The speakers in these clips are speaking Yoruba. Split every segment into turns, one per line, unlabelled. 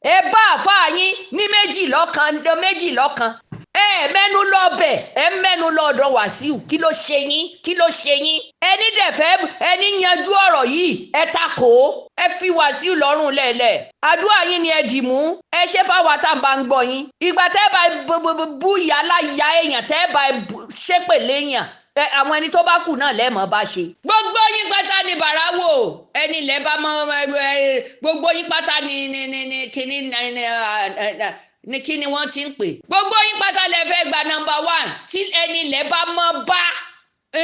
ẹ bá àfáà yín ní méjì lọ́kan mẹ́nu lọ́bẹ̀ mẹ́nu lọ́dọ̀ Wàsíù kí ló ṣe yín ẹni dẹ̀fẹ́ ẹni yanjú ọ̀rọ̀ yìí ẹ takò ẹ fi Wàsíù lọ́rùn lẹ́lẹ̀ àdúrà yín ni ẹ dì mú ẹ ṣe fáwọn tá à ń bá ń gbọ́ yín ìgbà tẹ́ bá bú ìyá aláya èèyàn tẹ́ bá ṣépè léèyàn àwọn ẹni tó bá kù náà lẹ́mọ̀ bá ṣe. gbogbo yín pátá ni bàráwò ẹni ilẹ̀ bá mọ gbogbo yín pátá ni kíní ní kí ni wọ́n ti ń pè. gbogbo yín pátá lẹ fẹ́ gba nọ́mbà 1 tí ẹni ilẹ̀ bá mọ́ bá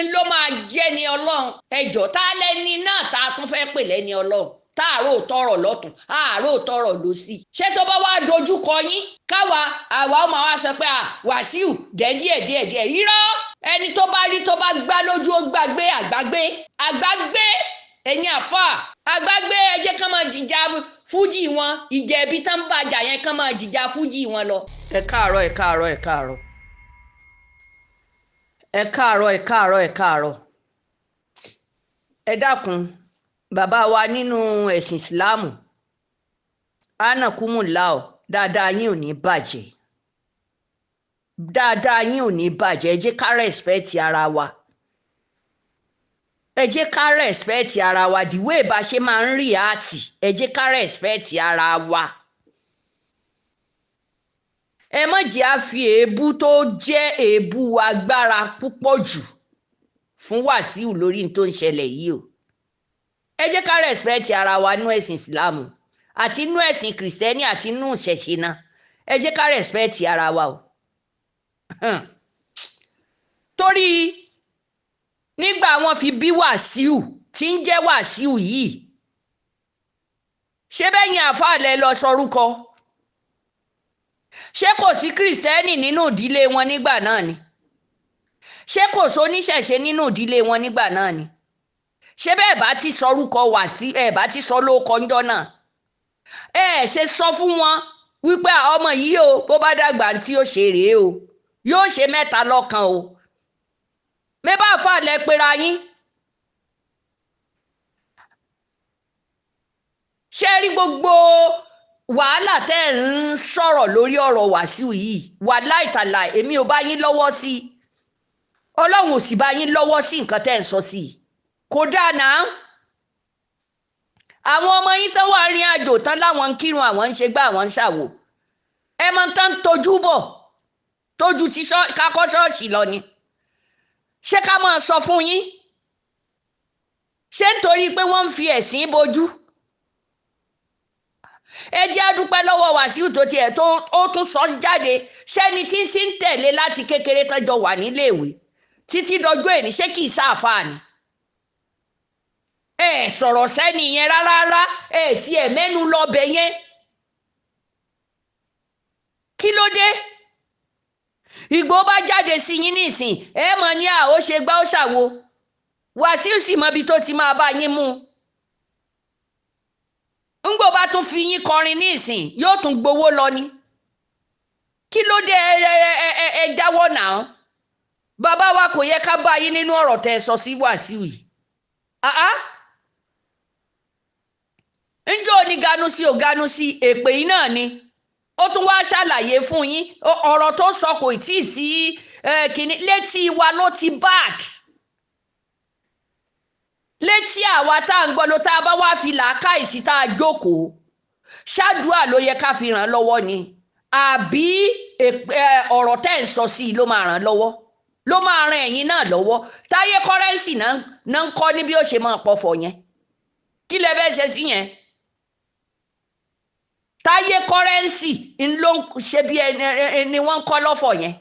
ń ló máa jẹ́ ni ọlọ́run ẹjọ́ tá lẹ́ni náà tá a tún fẹ́ pè lẹ́ni ọlọ́run táàrò tọrọ lọ́tún àárò tọrọ lósì. ṣé tó bá wá dojú kọ yín àwa ọmọ wa sọ pé Wàsíù díẹ̀ irọ́ ẹni tó bá rí tó bá gbá lójú ó gbàgbé àgbàgbé ẹ̀yin àfà àgbàgbé ẹ jẹ́ ká máa jìjà fújì wọn ìjẹ̀bi tán bàjà yẹn ká máa jìjà fújì wọn lọ. ẹ káàárọ̀ ẹ dákun bàbá wa nínú ẹ̀sìn ìsìláàmù anakumulao dáadáa yín ò ní bàjẹ́ ẹ jẹ́ ká rẹ́spẹ́tì ara wa the way bá ṣe máa ń rí àti ẹ jẹ́ ká rẹ́spẹ́tì ara wa ẹ má jẹ́ á fi èébú tó jẹ́ èébú agbára púpọ̀ jù fún Wàsíù lórí tó ń ṣẹlẹ̀ yìí o ẹ jẹ́ ká rẹ́spẹ́tì ara wa nínú ẹ̀sìn ìsìláàmù àti nínú ẹ̀sìn kìrìsìtẹ́nì àti nínú ìṣẹ̀ṣe náà ẹ jẹ́ ká rẹ́spẹ́tì ara wa o torí nígbà wọ́n fi bí Wàsíù tí ń jẹ́ Wàsíù yìí ṣé bẹ́yìn àfàlẹ́ lọ sọrúkọ ṣé kò sí kìrìsìtẹ́nì nínú ìdílé wọn nígbà náà ni ṣé kò sóníṣẹ̀ṣe nínú ìdílé wọn nígbà náà ni ṣé bẹ́ẹ̀ bá ti sọrúkọ Wàsíù ẹ̀ bá ti sọ lóko ńjọ́ náà ṣe sọ fún wọn wípé ọmọ yìí o bó bá dàgbà tí ó ṣe rèé o yóò ṣe mẹ́ta lọ́kan o mẹ́bà fàlẹ́ pera yín ṣé rí gbogbo wàhálà tẹ́ ẹ̀ ń sọ̀rọ̀ lórí ọ̀rọ̀ Wàsíù yìí wàláì tàlà èmi ò bá yín lọ́wọ́ sí i Ọlọ́run ò sì bá yín lọ́wọ́ sí nǹkan tẹ́ ẹ̀ ń sọ sí i kò dáa náà àwọn ọmọ yín tán wà rìn àjò tán láwọn ń kírun àwọn ń ṣe gbá àwọn ń ṣàwò ẹ mọ tán tójú bọ̀ tójú ti kákọ́ ṣọ́ọ̀ṣì lọ ni ṣé ká máa sọ fún yín ṣé nítorí pé wọ́n ń fi ẹ̀sìn bojú ẹ jẹ́ á dúpẹ́ lọ́wọ́ Wàsíù tó tiẹ̀ tó tún sọ jáde ṣẹ́ni tí ń tẹ̀lé láti kékeré tọ́jọ́ wà níléèwé títí dọjọ́ èní ṣé kì í sáàfáà ni ẹ sọ̀rọ̀ sẹ́ni yẹn rárá ẹ tiẹ̀ mẹ́nu lọ́bẹ̀ yẹn kí ló dé ìgbó bá jáde sí yín nísìn ẹ mọ̀ ní ó ṣe gbá ó ṣàwo Wàsíù sì mọ ibi tó ti máa bá yín mú ńgbò bá tún fi yín kọrin nísìn yóò tún gbowó lọ ni kí ló dé ẹ jáwọ́ náà bàbá wa kò yẹ ká bá yín nínú ọ̀rọ̀ tẹ́ sọ sí Wàsíù yìí ńjọ́ ní ganu sí èpè yìí náà ni ó tún wá ṣàlàyé fún yín ọ̀rọ̀ tó sọ kò tí ì sí kìíní létí wa ló ti bad létí àwa tá à ń gbọ́ ló tá a bá wá fi làákàyè sí tá a jókòó ṣáàdúà ló yẹ ká fi ràn lọ́wọ́ ni àbí ọ̀rọ̀ tẹ́ ń sọ sí i ló máa ràn lọ́wọ́ ló máa ran ẹ̀yin náà lọ́wọ́ táyé kọ́rẹ́ǹsì náà ń kọ́ ní bí ó ṣe máa pọ̀fọ̀ yẹn kí lẹ fẹ́ ṣe sí yẹn táyé kọ́rẹ́ǹsì ló ń ṣe bí ẹni wọ́n ń kọ́ lọ́fọ̀ yẹn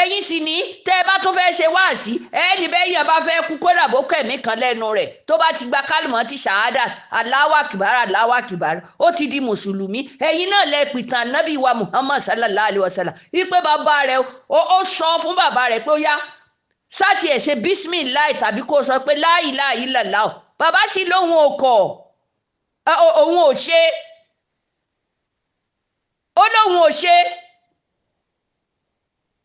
ẹ̀yin sì ní tẹ́ ẹ bá tún fẹ́ ṣe wáàsí ẹni bẹ́ẹ̀ yẹn bá fẹ́ kú kódà bó kẹ̀mí kan lẹ́nu rẹ̀ tó bá ti gba kálùmọ́ ti ṣàhádà Allahu Akbar Allahu Akbar ó ti di mùsùlùmí ẹ̀yin náà lẹ pìtàn nábì wa Muhammad sallallahu alayhi wa sallam wípé bàbá rẹ̀ ó sọ fún bàbá rẹ̀ pé ó yá sáti ẹ̀ ṣe bísímìláì tàbí kó sọ pé la ilaha illallah bàbá sì lóhun ò kọ̀ òun ò ṣe ó lóhun ò ṣe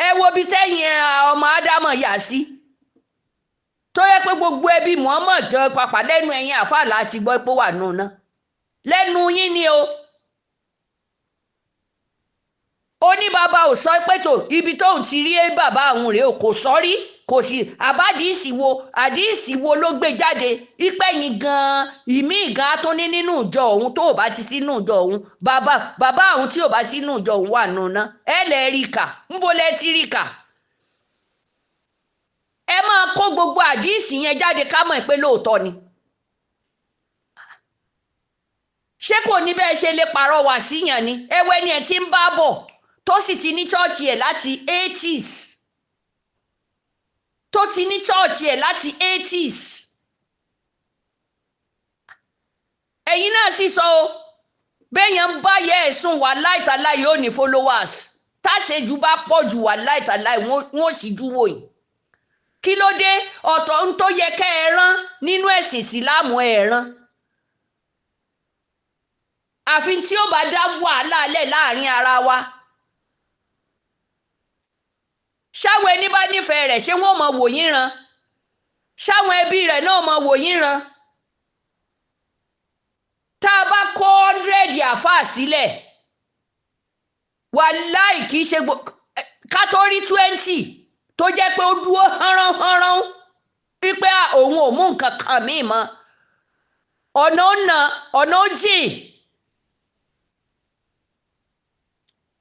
ẹ wo bí tẹ́yìn ọmọ ádámọ̀ yà sí tó yẹ pé gbogbo ẹbí Muhammad pàpà lẹ́nu ẹ̀yìn àfàlà ti gbọ́ pé wà nù náà lẹ́nu yín ni o. Ó ní bàbá ò sọ pé tó ibi tóun ti rí bàbá àwọn rèé o, kò sọ rí, kò sí àdíìsì wo ló gbé jáde ipẹ́ yín gan-an ìmí gan tó ní nínú ìjọ òun tó ò bá ti sínú ìjọ òun bàbá àwọn tí ò bá sínú ìjọ òun wà nùnà ẹ lè rí kà ńbo lẹ ti rí kà. Ẹ máa kó gbogbo àdíìsì yẹn jáde ká mọ̀ pé lóòótọ́ ni. Ṣé kò ní bẹ́ẹ̀ ṣe lè pàrọwà síyàn ni ewé ni ẹ ti ń bá bọ̀ tó sì ti ní chọ́ọ̀chì ẹ̀ láti 80s tó ti ní chọ́ọ̀chì ẹ̀ láti 80s. Ẹ̀yin náà sì sọ o béèyàn ń bá yẹ ẹ̀sùn wà láìtàláì yóò ní followers táṣejù bá pọ̀ jù wà láìtàláì wọ́n sì dúró yìí. Kí ló dé ọ̀tọ̀ ń tó yẹ kẹ́ ẹ rán nínú ẹ̀sìn ìsìláàmù ẹ̀ rán. Àfi tí ó bá dá wàhálà lẹ̀ láàrin ara wa. Ṣáwọn ẹni bá nífẹ̀ẹ́ rẹ̀ ṣé wọ́n mọ wò yín ran? Ṣáwọn ẹbí rẹ̀ náà mọ wò yín ran? Tá a bá kó 100 àfáà sílẹ̀ wàláì kì í ṣe ká tó rí 20 tó jẹ́ pé ó dúró hánránhánrán wípé òun ò mú nǹkan kan míì mọ́ ọ̀nà ó jìn.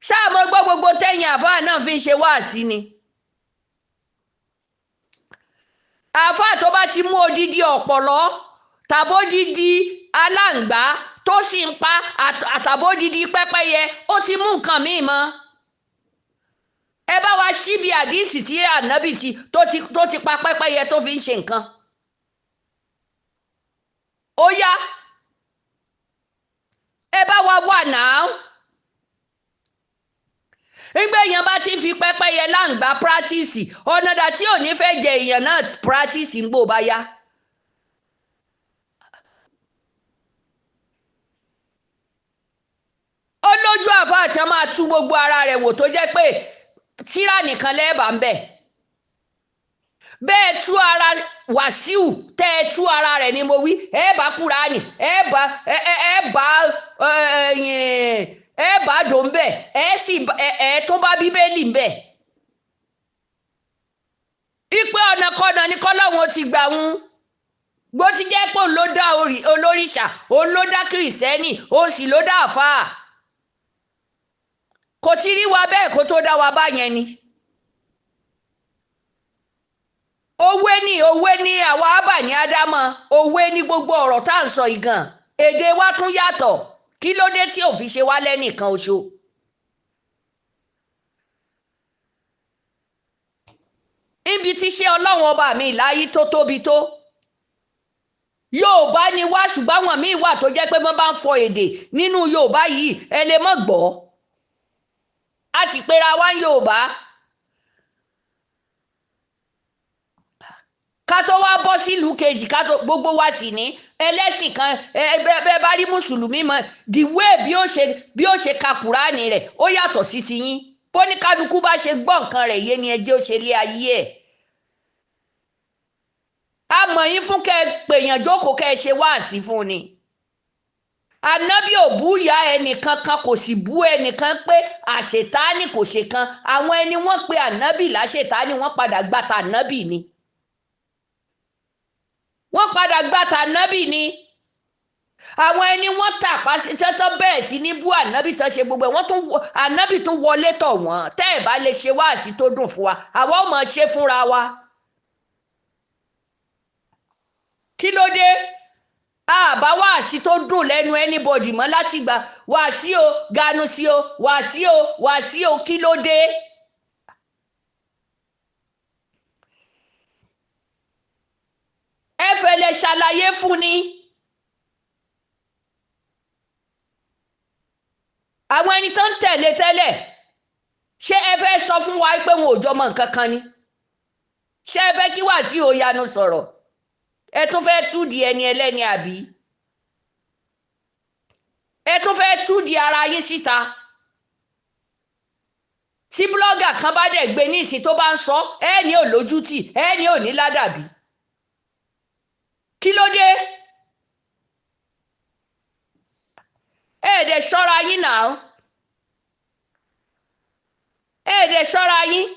Ṣáà mo gbọ́ gbogbo tẹ́yìn àfáà náà fi ń ṣe wáàsí ni. Àfáà tó bá ti mú odidi ọ̀pọ̀lọ́ tàbódidi aláǹgbá tó sì ń pa àtàbódidi pẹ́pẹ́yẹ ó ti mú nǹkan míì mọ́. Ẹ bá wa síbi àdíìsì tí ànábì tó ti pa pẹ́pẹ́yẹ tó fi ń ṣe nǹkan. Ó yá ẹ bá wa wà náà. Nígbà èèyàn bá ti fi pẹ́pẹ́yẹ láǹgbá pírátìsì ọ̀nà dà tí ò ní fẹ́ jẹ èèyàn náà pírátìsì ń gbò bá yá. Ó lójú àfáà tí wọ́n máa tú gbogbo ara rẹ̀ wò tó jẹ́ pé tírà nìkan lẹ́ẹ̀bà ń bẹ̀. Bẹ́ẹ̀ tú ara Wàsíù tẹ́ ẹ tú ara rẹ̀ ni mo wí ẹ bá Kùránì ẹ bá dò ń bẹ̀ ẹ tó bá Bíbélì ń bẹ̀. Ipe ọ̀nà kọ́nà ni kọ́lọ́hún ti gbà wọn. Bó ti jẹ́ pé òun ló dá olóríṣà òun ló dá kìrìsìtẹ́nì òun sì ló dá àfáà. Kò ti rí wa bẹ́ẹ̀ kó tó dá wa báyẹn ni. Òwe ni àwa ábà ní Ádámọ̀ òwe ní gbogbo ọ̀rọ̀ tá à ń sọ ìgàn èdè wa tún yàtọ̀ kí ló dé tí ò fi ṣe wá lẹ́nìkan oṣù. Ibi tí ṣe Ọlọ́run ọba mi láyé tó tóbi tó Yorùbá ni wá ṣùgbọ́n àwọn míì wà tó jẹ́ pé wọ́n bá ń fọ èdè nínú Yorùbá yìí ẹ lè mọ̀ gbọ́. A sì pera wá ń Yorùbá. Ká tó wá bọ́ sílùú kejì ká tó gbogbo wa sì ní ẹlẹ́sìn kan ẹ bá rí mùsùlùmí mọ́ the way bí ó ṣe ka Kùránì rẹ̀ ó yàtọ̀ sí tiyín bó ní kálukú bá ṣe gbọ́ nǹkan rẹ̀ yé ni ẹ jẹ́ ó ṣe lé ayé ẹ̀. A mọ̀ yín fún kẹ́ ẹ pèèyàn jókòó kẹ́ ẹ ṣe wáàsí fún ni. Ànábì ò bú ìyá ẹnìkan kan kò sì bú ẹnìkan pé àṣetánì kò ṣe kan àwọn ẹni wọ́n pe ànábì láṣetánì wọ́n padà gbàtà ànábì ni. Wọ́n padà gbàtà ànábì ni. Àwọn ẹni wọ́n tàpá sí tẹ́tọ́ bẹ̀rẹ̀ sí ní bú ànábì tó ṣe gbogbo ẹ̀ ànábì tún wọlé tọ̀ wọ́n tẹ́ ẹ̀ bá lè ṣe wáàsí tó dùn fún wa àwa ò mọ̀ ṣe fúnra wa. Kí ló dé? Àbá wáàsí tó dùn lẹ́nu anybody mọ́ láti gbà wàásí o ganu sí o wàásí o kí ló dé? Ẹ fẹ́ lè ṣàlàyé fún ni. Àwọn ẹni tó ń tẹ̀lé tẹ́lẹ̀ ṣé ẹ fẹ́ sọ fún wa pé wọn ò jọ mọ nǹkan kan ni? Ṣé ẹ fẹ́ kí wàásí o yanu sọ̀rọ̀? Ẹ tún fẹ́ tú di ẹni ẹlẹ́ni àbí? Ẹ tún fẹ́ tú di ara yín síta? Tí blọ́gà kan bá dẹ̀ gbé ní ìsìn tó bá ń sọ ẹ ní ò lójútì ẹ ní ò ní ládàbí. Kí ló dé? dẹ̀ ṣọ́ra yín náà dẹ̀ ṣọ́ra yín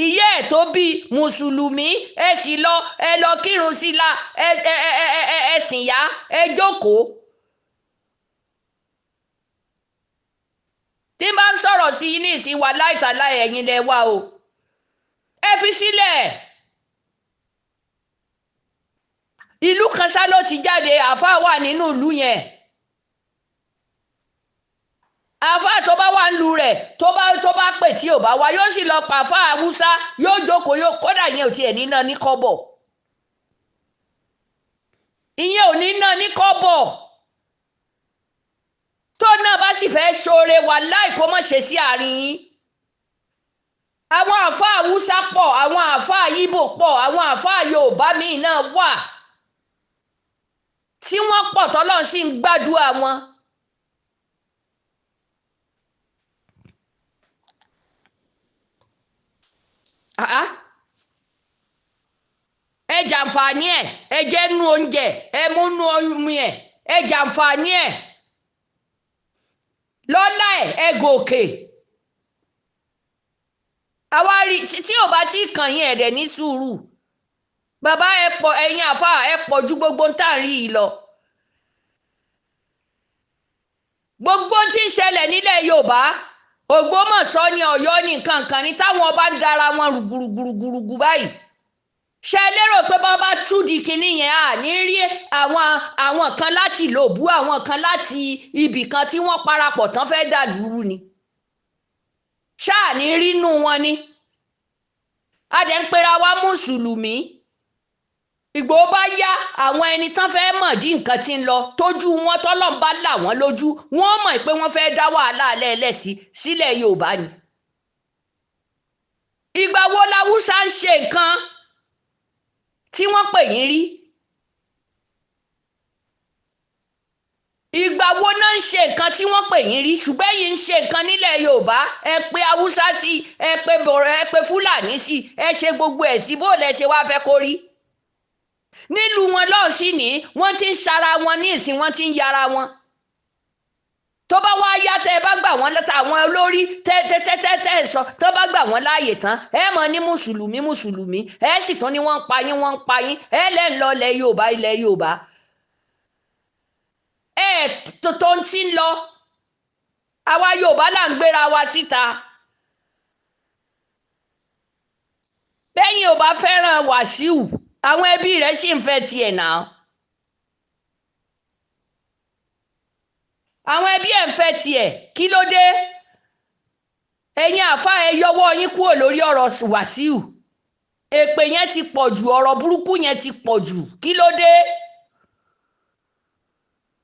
ìyá ẹ̀ tó bí mùsùlùmí ẹ sì lọ kírun sí la ẹ sìn yá ẹ jókòó. tí n bá ń sọ̀rọ̀ sí yín ní ìsìn wa láìtàláì ẹ̀yin lẹ wá o ẹ fi sílẹ̀. ìlú kan ṣá ló ti jáde àáfàá wà nínú ìlú yẹn àáfàá tó bá wà nílùú rẹ̀ tó bá pè tí ò bá wá yóò sì lọ pa àáfàá Haúsá yóò jókòó yóò kódà yẹn ò tiẹ̀ níná ní kọ́bọ̀ ìyẹn ò níná ní kọ́bọ̀ tó náà bá sì fẹ́ ṣoore wàláì kó má ṣe sí àárín yín. àwọn àáfàá Haúsá pọ̀ àwọn àáfàá Ìgbò pọ̀ àwọn àáfàá Yorùbá míì náà wà tí wọ́n pọ̀ tọ́lọ́run sì ń gbàdúrà wọn. ẹ jàǹfààní ẹ jẹ nú oúnjẹ ẹ mú nú omi ẹ jàǹfààní lọ́lá ẹ gòkè. àwa rí tí ò bá tí kàn yín ẹ̀dẹ̀ ní sùúrù bàbá ẹ pọ̀ ẹ̀yin àfáà ẹ pọ̀ ju gbogbo ń tà rí yìí lọ. gbogbo tí ń ṣẹlẹ̀ nílẹ̀ Yorùbá Ògbómọ̀ṣọ́ ni Ọ̀yọ́ ní nǹkan kan ní táwọn ọba ń dara wọn rùgùrùgùrùgùrù báyìí. ṣé lérò pé bá bá tú di kinní yẹn à ní rí àwọn kan láti lòbú àwọn kan láti ibì kan tí wọ́n parapọ̀ tán fẹ́ dà lúrú ni ṣáà ní rínú wọn ni. a dẹ̀ ń pera wa mùsùlùmí ìgbò bá yá àwọn ẹni tán fẹ́ mọ̀ dí nǹkan tí ń lọ tójú wọn tọ́lọ́n bá là wọ́n lójú wọ́n mọ̀ pé wọ́n fẹ́ dá wàhálà lẹ́ẹ̀lẹ́sí sílẹ̀ Yorùbá ni. ìgbà wo làwùsá ń ṣe nǹkan tí wọ́n pè yín rí? ìgbà wo náà ń ṣe nǹkan tí wọ́n pè yín rí? ṣùgbọ́n yìí ń ṣe nǹkan nílẹ̀ Yorùbá ẹ pé Haúsá sí ẹ pé bọ̀rọ̀ ẹ pé Fúlàní sí ẹ ṣe gbogbo ẹ̀ sí bó lẹ ṣe wá fẹ́ kó rí. nílùú wọn lọ́ọ̀ sí ni wọ́n ti ń ṣara wọn ní ìsìn wọ́n ti ń yára wọn. tó bá wá yá tẹ́ ẹ bá gbà wọ́n lọ́tà àwọn olórí tẹ́ sọ tó bá gbà wọ́n láàyè tán ẹ mọ̀ ní mùsùlùmí ẹ sì tún ní wọ́n ń pa yín ẹ lẹ́ ń lọ ilẹ̀ Yorùbá tó ń tí ń lọ àwa Yorùbá là ń gbéra wa síta. bẹ́yìn ò bá fẹ́ràn Wàsíù àwọn ẹbí rẹ̀ sì ń fẹ́ tiẹ̀ náà. àwọn ẹbí ẹ̀ ń fẹ́ tiẹ̀ kí ló dé? ẹ̀yin àfa ẹ yọwọ́ yín kúrò lórí ọ̀rọ̀ Wàsíù èpè yẹn ti pọ̀ jù ọ̀rọ̀ burúkú yẹn ti pọ̀ jù kí ló dé?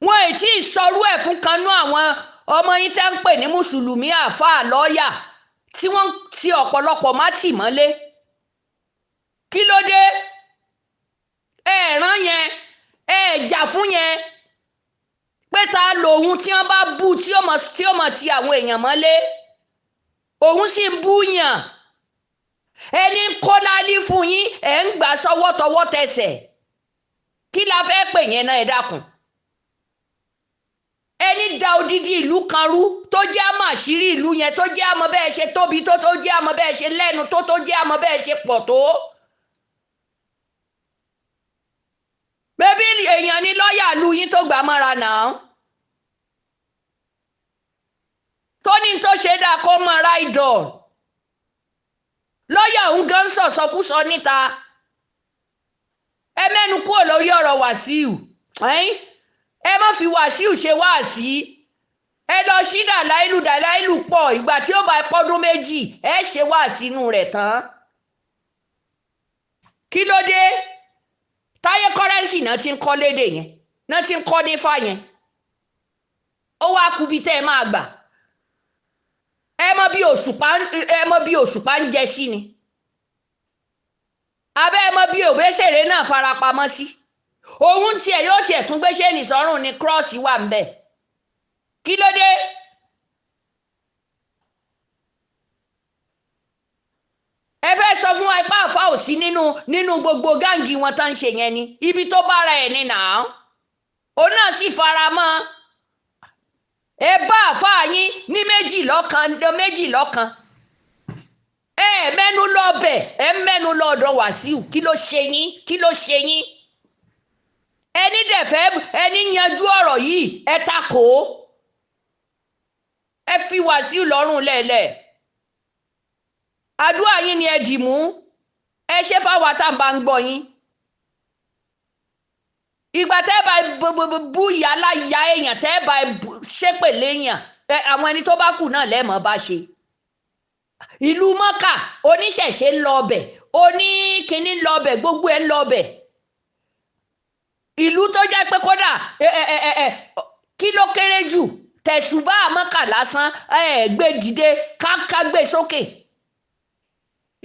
wọn ò tí ì sọrú ẹ̀ fún kanú àwọn ọmọ yín tẹ́ ń pè ní mùsùlùmí àáfàá lọ́ọ̀yà tí wọ́n ti ọ̀pọ̀lọpọ̀ má tì mọ́lé kí ló dé? ẹ ràn yẹn ẹ jà fún yẹn pé ta lòun tí wọ́n bá bú tí ó mọ̀ ti àwọn èèyàn mọ́lé òun sì ń búyàn ẹni ń kó lálí fún yín ẹ̀ ń gbà sọ́wọ́ tọwọ́ tẹsẹ̀ kí la fẹ́ pè yẹn náà ẹ dákun. ẹni da odidi ìlú kan rú tó jẹ́ àmọ́ àṣírí ìlú yẹn tó jẹ́ àmọ́ bẹ́ẹ̀ ṣe tóbi tó jẹ́ àmọ́ bẹ́ẹ̀ ṣe lẹ́nu tó jẹ́ àmọ́ bẹ́ẹ̀ ṣe pọ̀ tó. bébí èèyàn ní lọ́ọ̀yà lu yín tó gbà mọ́ra náà tó ní tó ṣe dáa kó mọ ráìdọ̀ lọ́ọ̀yà òun gan sọ̀sọ́kúsọ níta. ẹ mẹ́nu kúrò lórí ọ̀rọ̀ Wàsíù ẹ má fi Wàsíù ṣe wáàsí ẹ lọ sí dàláìlù pọ̀ ìgbà tí ó bá pọ́dún méjì ẹ ṣe wáàsí inú rẹ̀ tán. kí ló dé? táyé kọ́rẹ́nsì náà ti ń kọ́ lédè yẹn náà ti ń kọ́ nífà yẹn ó wá kú bí tẹ́ ẹ máa gbà ẹ mọ bí Òṣùpá ń jẹ sí ni abẹ́ ẹ mọ bí Òbésèré náà farapamọ́ sí òun tiẹ̀ yóò tiẹ̀ tún gbéṣẹ́ nìsọ́rùn ni kírọ́ọ̀sì wà ń bẹ̀ kí ló dé? ẹ fẹ́ sọ fún wa ipá àfa ò sí nínú gbogbo gáǹgì wọn tó ń ṣe yẹn ni ibi tó bára ẹ̀ ní nàá òun náà sì fara mọ́ ẹ ní méjì lọ́kan mẹ́nu lọ́bẹ̀ mẹ́nu lọ́dọ̀ Wàsíù kí ló ṣe yín ẹni dẹ̀fẹ́ ẹni yanjú ọ̀rọ̀ yìí ẹ takò ẹ fi Wàsíù lọ́rùn lẹ́lẹ̀ àdúrà yín ni ẹ dì mú ẹ ṣe fáwọn àtàǹbà ń gbọ́ yín ìgbà tẹ́ bá bú ìyá aláya èèyàn tẹ́ bá ṣépè léèyàn àwọn ẹni tó bá kù náà lẹ́mọ̀ bá ṣe ìlú mọ́kà oníṣẹ̀ṣe ń lọ ọbẹ̀ oníkíní ń lọ ọbẹ̀ gbogbo ẹ̀ ń lọ ọbẹ̀ ìlú tó jẹ́ pé kódà kí ló kéré jù tẹ̀sùbá mọ́kà lásán gbé dìde ká gbé sókè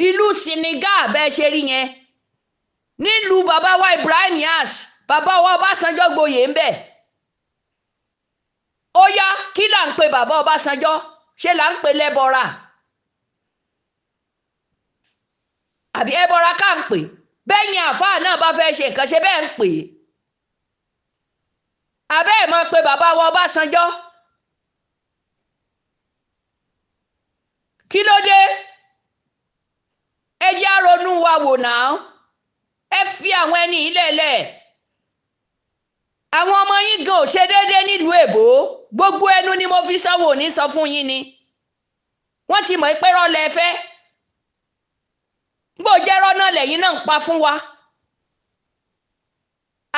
ìlú Senegal bẹ́ẹ̀ ṣe rí yẹn nílùú bàbá wa Ibrahim Niass bàbá wa Ọbásanjọ́ gboyè ń bẹ̀ ó yá kí là ń pe bàbá Ọbásanjọ́ ṣé là ń pe lẹ́bọra àbí ẹbọra ká ń pè bẹ́yìn àfáà náà bá fẹ́ ṣe nǹkan ṣe bẹ́ẹ̀ ń pè é abẹ́ ẹ̀ mọ̀ pé bàbá wa Ọbásanjọ́ kí ló dé ẹ jẹ́ á ronú wa wò náà ẹ fi àwọn ẹni ilẹ̀lẹ̀ àwọn ọmọ yín gan ò ṣe déédéé nílùú èbó gbogbo ẹnu ni mo fi sanwó ní sọ fún yín ni wọ́n ti mọ̀ pé rọ́lẹ̀ fẹ́ bó jẹ́ rọ́nà lẹ́yìn náà ń pa fún wa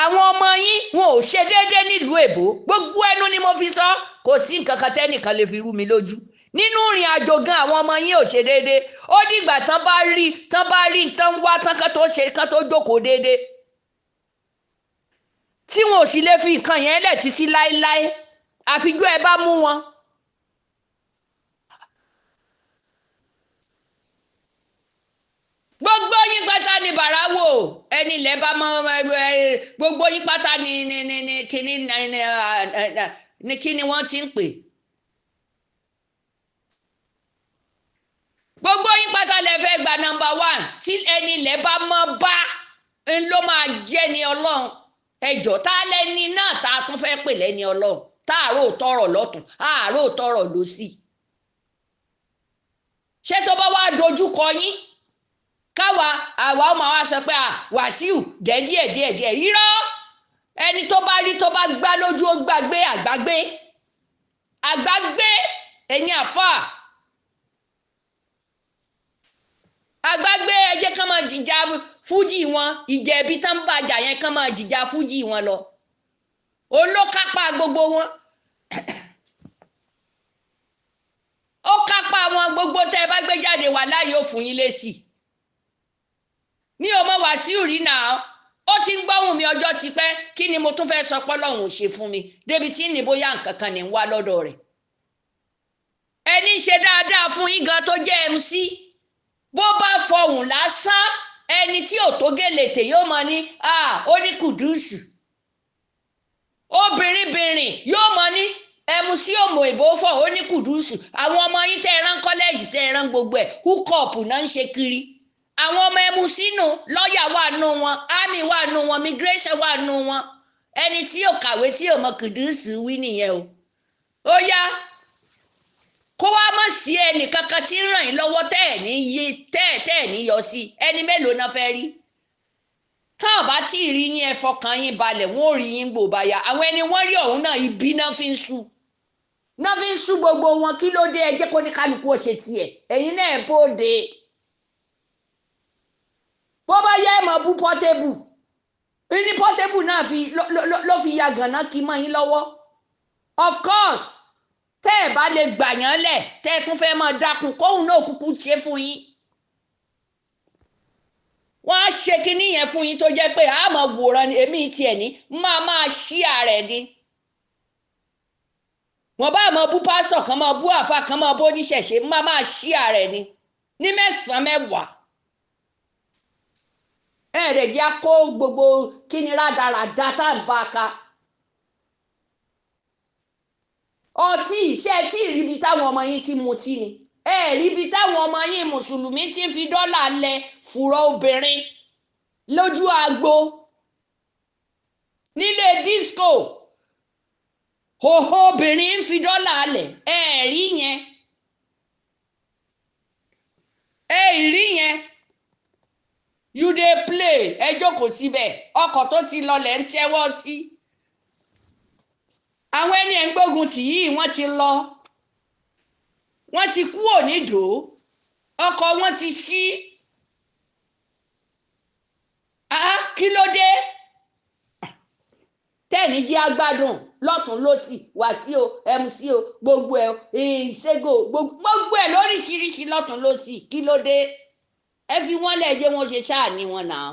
àwọn ọmọ yín wọn ò ṣe déédéé nílùú èbó gbogbo ẹnu ni mo fi sọ kò sí nǹkan kan tẹ́nìkan lè fi rú mi lójú nínú ìrìn àjò gan àwọn ọmọ yín ò ṣe déédéé ó dìgbà tán bá rí tán wá tán kán tó jókòó déédéé tí wọn ò sì lè fi nǹkan yẹn lẹ̀ títí láéláé àfijọ́ ẹ bá mú wọn. gbogbo yín pátá ni bàráwò ẹni ilẹ̀ bá mọ gbogbo yín pátá ni kíni wọ́n ti ń pè. gbogbo yín pátá lẹ fẹ́ gba nọ́mbà 1 tí ẹni ilẹ̀ bá mọ́ bá ń ló máa jẹ́ ni ọlọ́run ẹjọ́ tá lẹ́ni náà tá a tún fẹ́ pè lẹ́ni ọlọ́run tá àárò tọrọ lọ́tún àárò tọrọ lọ́sì. ṣé tó bá wá dojú kọ yín àwa ọmọ wa sọ pé Wàsíù jẹ́ díẹ̀ irọ́ ẹni tó bá rí tó bá gbá lójú ó gbàgbé àgbàgbé ẹ̀yin àfáà àgbàgbé ẹ jẹ́ kán máa jìjà Fuji wọn ìjẹ̀bi tán bàjà yẹn kán máa jìjà Fuji wọn lọ òun ló kápá gbogbo wọn ó kápá wọn gbogbo tẹ́ ẹ bá gbé jáde wà láàyè ó fún yín lésì mi ò mọ Wàsíù rí náà ó ti ń gbọ́hùn mi ọjọ́ ti pẹ́ kí ni mo tún fẹ́ sọ pé Ọlọ́run ò ṣe fún mi débi tí ní bóyá nǹkan kan ní ń wá lọ́dọ̀ rẹ̀ ẹni ṣe dáadáa fún yín gan tó jẹ́ MC bó bá fọhùn lásán ẹni tí ò tó gèlètè yóò mọ ní ó ní kùdùsù obìnrin yóò mọ ní MC òmò ìbò fọ ó ní kùdùsù àwọn ọmọ yín tẹ́ ẹ rán kọ́lẹ́jì tẹ́ ẹ rán gbogbo ẹ̀ húkọ̀ọ̀pù náà ń ṣe kiri àwọn ọmọ ẹmu sínú lọ́ọ̀yà wà nù wọn army wà nù wọn migration wà nù wọn ẹni tí ò kàwé tí ò mọ kùdùsù wí nìyẹn ó yá kó wá mọ̀ sí ẹnì kankan tí ń ràn yín lọ́wọ́ tẹ́ ẹ̀ ní yọ sí ẹni mélòó náà fẹ́ rí táwọn bá tí ì rí yín ẹ fọkàn yín balẹ̀ wọ́n ò rí yín gbò báyà àwọn ẹni wọ́n rí ọ̀hún náà ibi náà fi ń sú gbogbo wọn kí ló dé ẹ jẹ́ kó ní kálukú ó ṣe tiẹ̀ ẹ̀yin náà ẹ̀ bóde bó bá yẹ ẹ̀ mọ̀ bú pọ́tébù ní pọ́tébù náà ló fi ya gànà kí mọ́ yín lọ́wọ́ of course tẹ́ ẹ̀ bá lè gbàyàn lẹ̀ tẹ́ ẹ tún fẹ́ máa dákun kóhun náà kúkú ṣe fún yín wọ́n á ṣe kinní yẹn fún yín tó jẹ́ pé a máa wòran ni èmi tiẹ̀ ní máa ṣí ààrẹ ni wọ́n bá máa bú pásítọ̀ kan máa bú àfa kan máa bó níṣẹ̀ṣe máa ṣí ààrẹ ni ní 9 10 ẹ̀ẹ́dẹ̀ jẹ́ kó gbogbo kíni rádaràda tá à ń bá a ka ọtí iṣẹ́ tí ìríbi táwọn ọmọ yín ti mutí ni ríbi táwọn ọmọ yín mùsùlùmí ti fi dọ́là lẹ fùrọ̀ obìnrin lójú agbo nílé disco Òhò obìnrin ń fi dọ́là alẹ̀ rí yẹn rí yẹn you dey play ẹ jókòó síbẹ̀ ọkọ̀ tó ti lọlẹ̀ ń ṣẹ́wọ́ sí àwọn ẹni ẹ̀ ń gbógun tì yìí wọ́n ti lọ wọ́n ti kúrò nídòó ọkọ̀ wọn ti ṣí kí ló dé tẹ́ẹ̀ní jí agbádùn lọ́tún lọ́sì Wasiu MC gbogbo ẹ̀ ìṣègò gbogbo ẹ̀ lóríṣiríṣi lọ́tún lọ́sì kí ló dé ẹ fi wọ́n lẹ̀ jẹ́ wọ́n ṣe ṣáà ní wọn náà